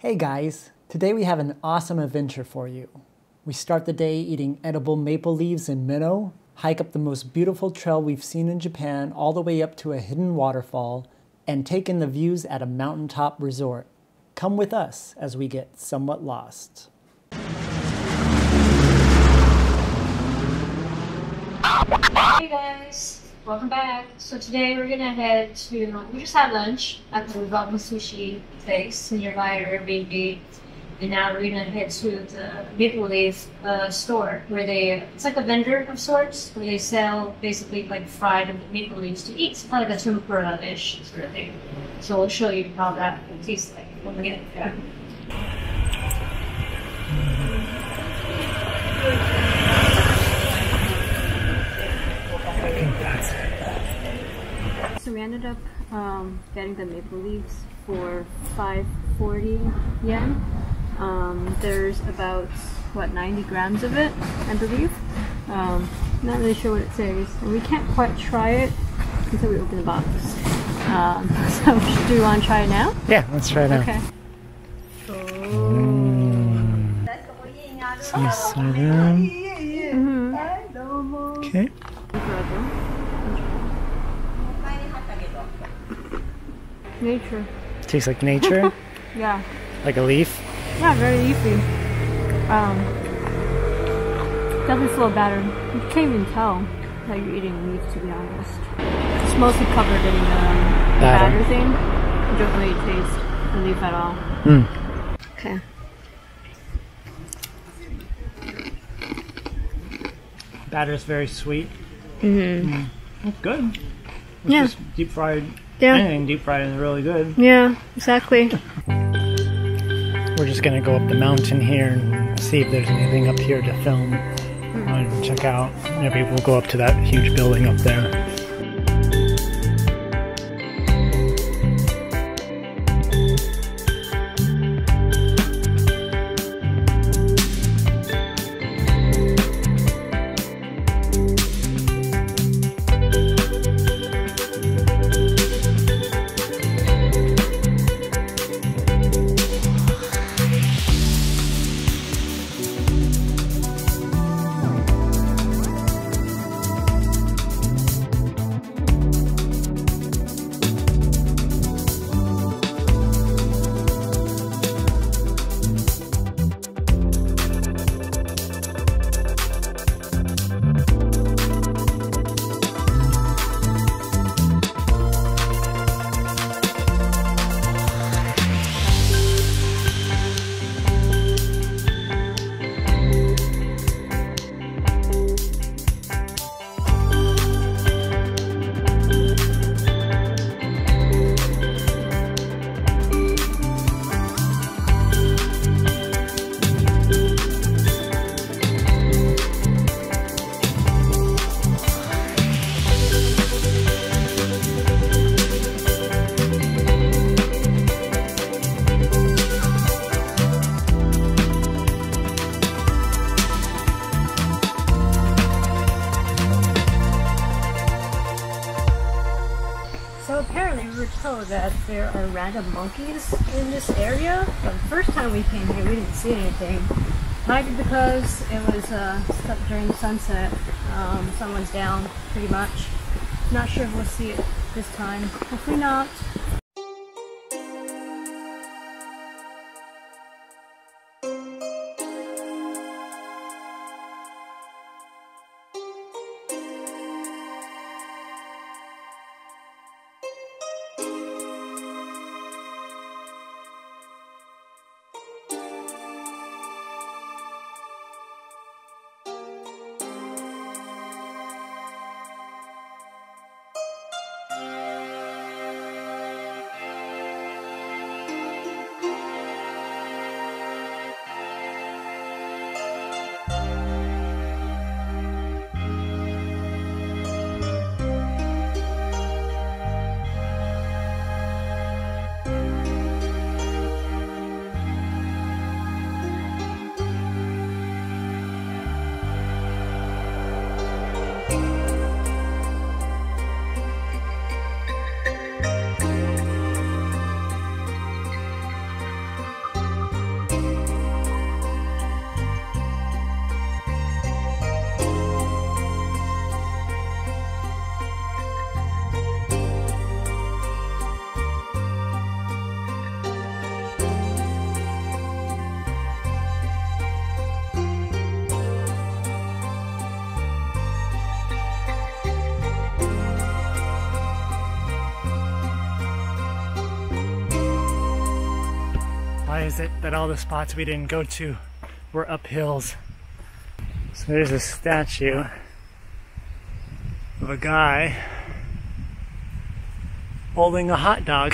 Hey guys, today we have an awesome adventure for you. We start the day eating edible maple leaves in Minnow, hike up the most beautiful trail we've seen in Japan all the way up to a hidden waterfall, and take in the views at a mountaintop resort. Come with us as we get somewhat lost. Hey guys, welcome back. So today we're gonna head to, we just had lunch at the ramen sushi place nearby our Airbnb, and now we're gonna head to the maple leaf store where it's like a vendor of sorts, where they sell basically like fried maple leaves to eat. It's kind of like a tempura-ish sort of thing. So we'll show you how that tastes like when we get there. So we ended up getting the maple leaves for 540 yen. There's about, 90 grams of it, I believe. Not really sure what it says. And we can't quite try it until we open the box. So do you want to try it now? Yeah, let's try it out. Okay. Okay. Nature. Tastes like nature? Yeah. Like a leaf? Yeah, very leafy. Doesn't feel battered. You can't even tell that you're eating leaf, to be honest. It's mostly covered in the batter thing. You don't really taste the leaf at all. Okay. Batter's very sweet. It's good. It's just deep fried. Yeah. Anything deep fried is really good. Yeah, exactly. We're just gonna go up the mountain here and see if there's anything up here to film. And check out. Maybe we'll go up to that huge building up there. So apparently we were told that there are random monkeys in this area, but the first time we came here we didn't see anything. Might be because it was stuck during sunset. The sun went down pretty much. Not sure if we'll see it this time. Hopefully not. Why is it that all the spots we didn't go to were up hills? So there's a statue of a guy holding a hot dog.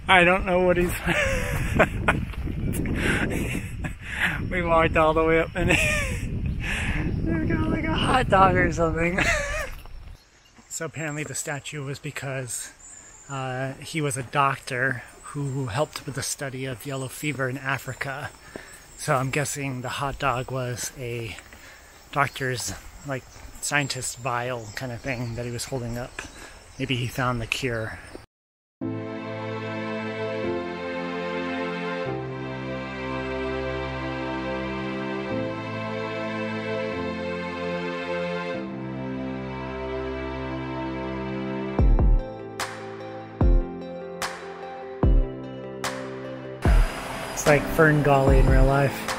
I don't know what he's... We walked all the way up and he's got like a hot dog or something. So apparently the statue was because he was a doctor who helped with the study of yellow fever in Africa. So I'm guessing the hot dog was a doctor's, like, scientist vial kind of thing that he was holding up. Maybe he found the cure. It's like Fern Gully in real life.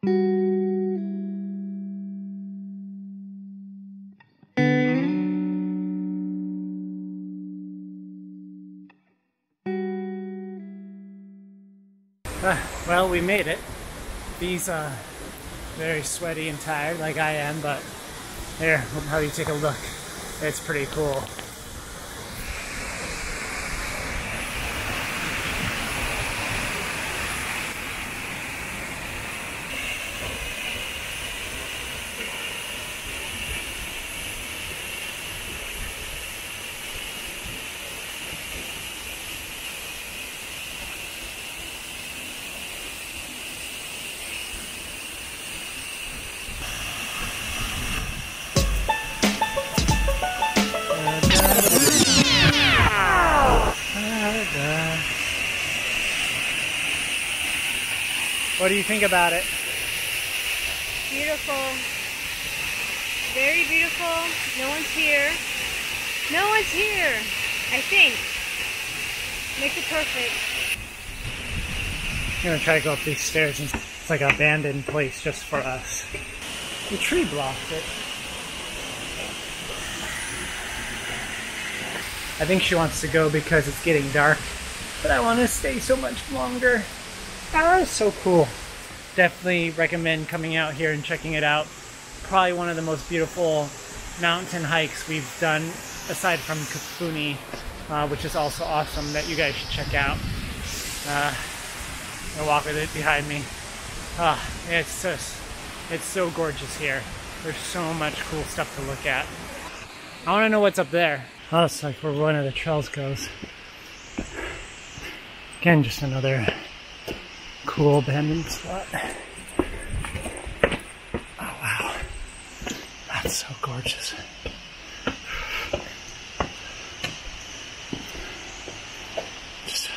Well, we made it. These very sweaty and tired like I am, but here, I'll have you take a look. It's pretty cool. What do you think about it? Beautiful. Very beautiful. No one's here. No one's here, I think. Makes it perfect. I'm gonna try to go up these stairs. It's like an abandoned place just for us. The tree blocked it. I think she wants to go because it's getting dark, but I want to stay so much longer. Ah, it's so cool. Definitely recommend coming out here and checking it out. Probably one of the most beautiful mountain hikes we've done, aside from Kafuni, which is also awesome that you guys should check out. I'll walk with it behind me. It's so gorgeous here. There's so much cool stuff to look at. I want to know what's up there. Oh, it's like where one of the trails goes. Again, just another cool abandoned spot. Oh wow, that's so gorgeous. Just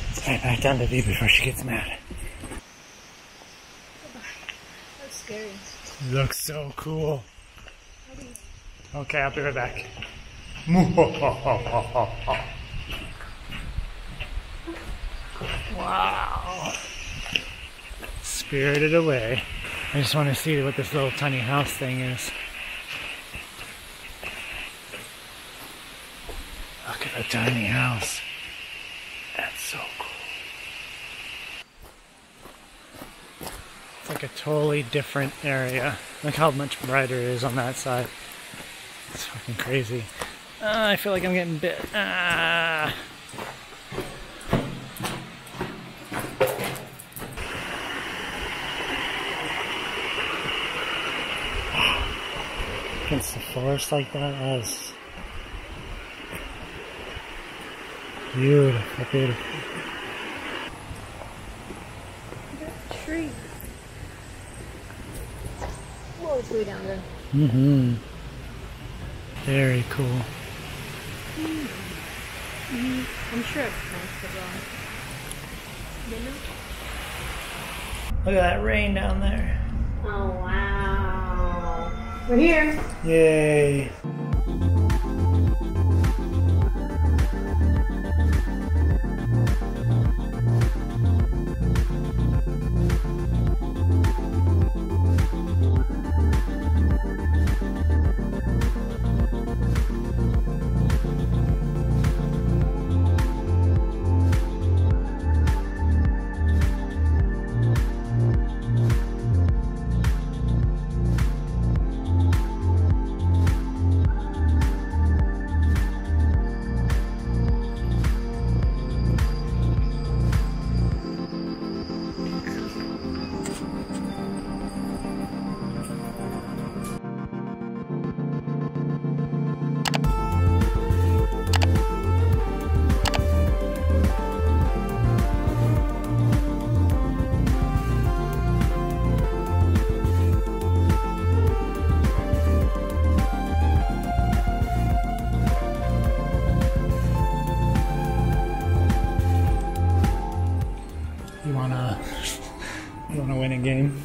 let's get back down to V before she gets mad. That's scary. Looks so cool. Okay, I'll be right back. Wow. Spirited away. I just want to see what this little tiny house thing is. Look at the tiny house. That's so cool. It's like a totally different area. Look how much brighter it is on that side. It's fucking crazy. I feel like I'm getting bit. Against the forest like that is beautiful, beautiful. That tree. Whoa, it's way down there. Mm-hmm. Very cool. I'm sure it's nice as well. You know? Look at that rain down there. Oh wow. We're here. Yay. You wanna win a game?